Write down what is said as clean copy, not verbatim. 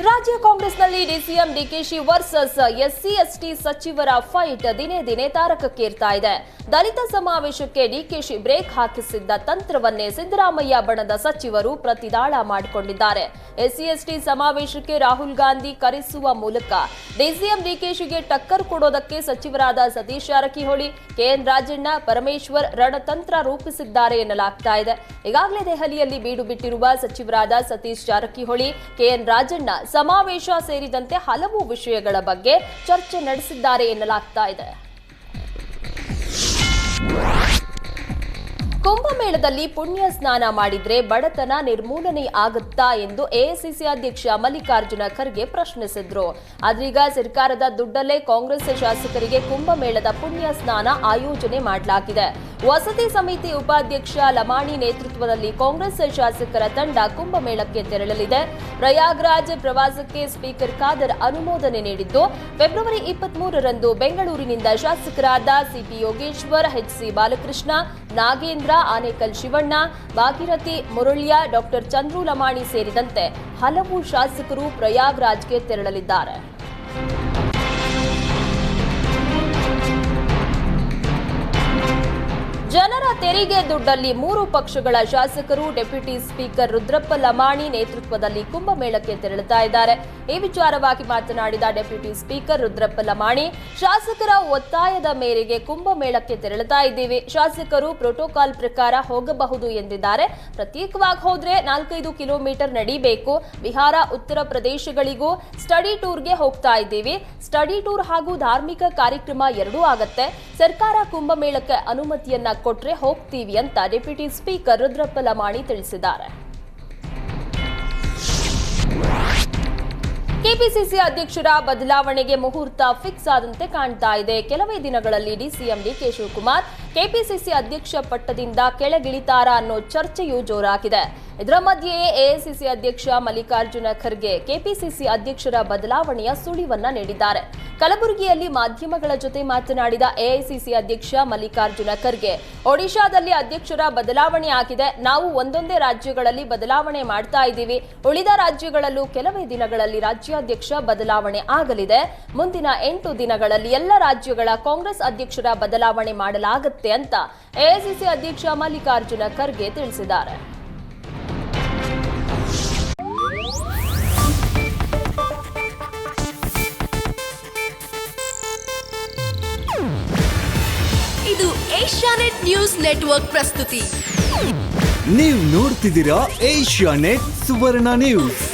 ರಾಜ್ಯ ಕಾಂಗ್ರೆಸ್ನಲ್ಲಿ DCM DKShi versus SC ST ಸಚಿವರ ಫೈಟ್ ದಿನೇ ದಿನೇ ತಾರಕಕ್ಕೇರ್ತಾ ಇದೆ. ದಲಿತ ಸಮಾವೇಶಕ್ಕೆ ಡಿಕೆಶಿ ಬ್ರೇಕ್ ಹಾಕಿಸಿದ್ದ ತಂತ್ರವನ್ನೇ ಸಿದ್ದರಾಮಯ್ಯ ಬಣದ ಸಚಿವರು ಪ್ರತಿದಾಳ ಮಾಡಿಕೊಂಡಿದ್ದಾರೆ. ಎಸ್ಸಿ ಎಸ್ಟಿ ಸಮಾವೇಶಕ್ಕೆ ರಾಹುಲ್ ಗಾಂಧಿ ಕರೆಸುವ ಮೂಲಕ ಡಿಸಿಎಂ ಡಿಕೆಶಿಗೆ ಟಕ್ಕರ್ ಕೊಡೋದಕ್ಕೆ ಸಚಿವರಾದ ಸತೀಶ್ ಜಾರಕಿಹೊಳಿ, ಕೆಎನ್ ರಾಜಣ್ಣ, ಪರಮೇಶ್ವರ್ ರಣತಂತ್ರ ರೂಪಿಸಿದ್ದಾರೆ ಎನ್ನಲಾಗ್ತಾ ಇದೆ. ಈಗಾಗಲೇ ದೆಹಲಿಯಲ್ಲಿ ಬೀಡು ಬಿಟ್ಟಿರುವ ಸಚಿವರಾದ ಸತೀಶ್ ಜಾರಕಿಹೊಳಿ, ಕೆಎನ್ ರಾಜಣ್ಣ ಸಮಾವೇಶ ಸೇರಿದಂತೆ ಹಲವು ವಿಷಯಗಳ ಬಗ್ಗೆ ಚರ್ಚೆ ನಡೆಸಿದ್ದಾರೆ ಎನ್ನಲಾಗ್ತಾ ಇದೆ. ಕುಂಭಮೇಳದಲ್ಲಿ ಪುಣ್ಯ ಸ್ನಾನ ಮಾಡಿದ್ರೆ ಬಡತನ ನಿರ್ಮೂಲನೆ ಆಗುತ್ತಾ ಎಂದು ಎಐಸಿಸಿ ಅಧ್ಯಕ್ಷ ಮಲ್ಲಿಕಾರ್ಜುನ ಖರ್ಗೆ ಪ್ರಶ್ನಿಸಿದ್ರು. ಆದ್ರೀಗ ಸರ್ಕಾರದ ದುಡ್ಡಲ್ಲೇ ಕಾಂಗ್ರೆಸ್ ಶಾಸಕರಿಗೆ ಕುಂಭಮೇಳದ ಪುಣ್ಯ ಸ್ನಾನ ಆಯೋಜನೆ ಮಾಡಲಾಗಿದೆ. ವಸತಿ ಸಮಿತಿ ಉಪಾಧ್ಯಕ್ಷ ಲಮಾಣಿ ನೇತೃತ್ವದಲ್ಲಿ ಕಾಂಗ್ರೆಸ್ ಶಾಸಕರ ತಂಡ ಕುಂಭಮೇಳಕ್ಕೆ ತೆರಳಲಿದೆ. ಪ್ರಯಾಗ್ರಾಜ್ ಪ್ರವಾಸಕ್ಕೆ ಸ್ಪೀಕರ್ ಖಾದರ್ ಅನುಮೋದನೆ ನೀಡಿದ್ದು, ಫೆಬ್ರವರಿ 23ರಂದು ಬೆಂಗಳೂರಿನಿಂದ ಶಾಸಕರಾದ CP Yogeshwar, HC Balakrishna, Nagendra, Anekal Shivanna, Bhagirathi Murulya, doctor Chandru Lamani ಸೇರಿದಂತೆ ಹಲವು ಶಾಸಕರು ಪ್ರಯಾಗ್ರಾಜ್ಗೆ ತೆರಳಲಿದ್ದಾರೆ. ಜನರ ತೆರಿಗೆ ದುಡ್ಡಲ್ಲಿ 3 ಪಕ್ಷಗಳ ಶಾಸಕರು ಡೆಪ್ಯೂಟಿ ಸ್ಪೀಕರ್ ರುದ್ರಪ್ಪ ಲಮಾಣಿ ನೇತೃತ್ವದಲ್ಲಿ ಕುಂಭಮೇಳಕ್ಕೆ ತೆರಳುತ್ತಾ ಇದ್ದಾರೆ. ಈ ವಿಚಾರವಾಗಿ ಮಾತನಾಡಿದ ಡೆಪ್ಯೂಟಿ ಸ್ಪೀಕರ್ ರುದ್ರಪ್ಪ ಲಮಾಣಿ, ಶಾಸಕರ ಒತ್ತಾಯದ ಮೇರೆಗೆ ಕುಂಭಮೇಳಕ್ಕೆ ತೆರಳುತ್ತಾ ಇದ್ದೀವಿ. ಶಾಸಕರು ಪ್ರೋಟೋಕಾಲ್ ಪ್ರಕಾರ ಹೋಗಬಹುದು ಎಂದಿದ್ದಾರೆ. ಪ್ರತ್ಯೇಕವಾಗಿ ಹೋದ್ರೆ 4-5 ಕಿಲೋಮೀಟರ್ ನಡೀಬೇಕು. ಬಿಹಾರ, ಉತ್ತರ ಪ್ರದೇಶಗಳಿಗೂ ಸ್ಟಡಿ ಟೂರ್ಗೆ ಹೋಗ್ತಾ ಇದ್ದೀವಿ. ಸ್ಟಡಿ ಟೂರ್ ಹಾಗೂ ಧಾರ್ಮಿಕ ಕಾರ್ಯಕ್ರಮ ಎರಡೂ ಆಗತ್ತೆ. ಸರ್ಕಾರ ಕುಂಭಮೇಳಕ್ಕೆ ಅನುಮತಿಯನ್ನ ಕೊಟ್ರೆ ಹೋಗ್ತೀವಿ ಅಂತ ಡೆಪ್ಯೂಟಿ ಸ್ಪೀಕರ್ ರುದ್ರಪ್ಪ ಲಮಾಣಿ ತಿಳಿಸಿದ್ದಾರೆ. ಕೆಪಿಸಿಸಿ ಅಧ್ಯಕ್ಷರ ಬದಲಾವಣೆಗೆ ಮುಹೂರ್ತ ಫಿಕ್ಸ್ ಆದಂತೆ ಕಾಣ್ತಾ ಇದೆ. ಕೆಲವೇ ದಿನಗಳಲ್ಲಿ ಡಿಸಿಎಂ ಡಿಕೆ ಶಿವಕುಮಾರ್ ಕೆಪಿಸಿಸಿ ಅಧ್ಯಕ್ಷ ಪಟ್ಟದಿಂದ ಕೆಳಗಿಳಿತಾರಾ ಅನ್ನೋ ಚರ್ಚೆಯೂ ಜೋರಾಗಿದೆ. ಇದರ ಮಧ್ಯೆಯೇ ಎಐಸಿಸಿ ಅಧ್ಯಕ್ಷ ಮಲ್ಲಿಕಾರ್ಜುನ ಖರ್ಗೆ ಕೆಪಿಸಿಸಿ ಅಧ್ಯಕ್ಷರ ಬದಲಾವಣೆಯ ಸುಳಿವನ್ನ ನೀಡಿದ್ದಾರೆ. ಕಲಬುರಗಿಯಲ್ಲಿ ಮಾಧ್ಯಮಗಳ ಜೊತೆ ಮಾತನಾಡಿದ ಎಐಸಿಸಿ ಅಧ್ಯಕ್ಷ ಮಲ್ಲಿಕಾರ್ಜುನ ಖರ್ಗೆ, ಒಡಿಶಾದಲ್ಲಿ ಅಧ್ಯಕ್ಷರ ಬದಲಾವಣೆ ಆಗಿದೆ. ನಾವು ಒಂದೊಂದೇ ರಾಜ್ಯಗಳಲ್ಲಿ ಬದಲಾವಣೆ ಮಾಡ್ತಾ ಇದ್ದೀವಿ. ಉಳಿದ ರಾಜ್ಯಗಳಲ್ಲೂ ಕೆಲವೇ ದಿನಗಳಲ್ಲಿ ರಾಜ್ಯಾಧ್ಯಕ್ಷ ಬದಲಾವಣೆ ಆಗಲಿದೆ. ಮುಂದಿನ 8 ದಿನಗಳಲ್ಲಿ ಎಲ್ಲ ರಾಜ್ಯಗಳ ಕಾಂಗ್ರೆಸ್ ಅಧ್ಯಕ್ಷರ ಬದಲಾವಣೆ ಮಾಡಲಾಗುತ್ತೆ ಅಂತ ಎಐಸಿಸಿ ಅಧ್ಯಕ್ಷ ಮಲ್ಲಿಕಾರ್ಜುನ ಖರ್ಗೆ ತಿಳಿಸಿದ್ದಾರೆ. ಇದು ಏಷ್ಯಾನೆಟ್ ನ್ಯೂಸ್ ನೆಟ್ವರ್ಕ್ ಪ್ರಸ್ತುತಿ. ನೀವು ನೋಡ್ತಿದ್ದೀರಾ ಏಷ್ಯಾನೆಟ್ ಸುವರ್ಣ ನ್ಯೂಸ್.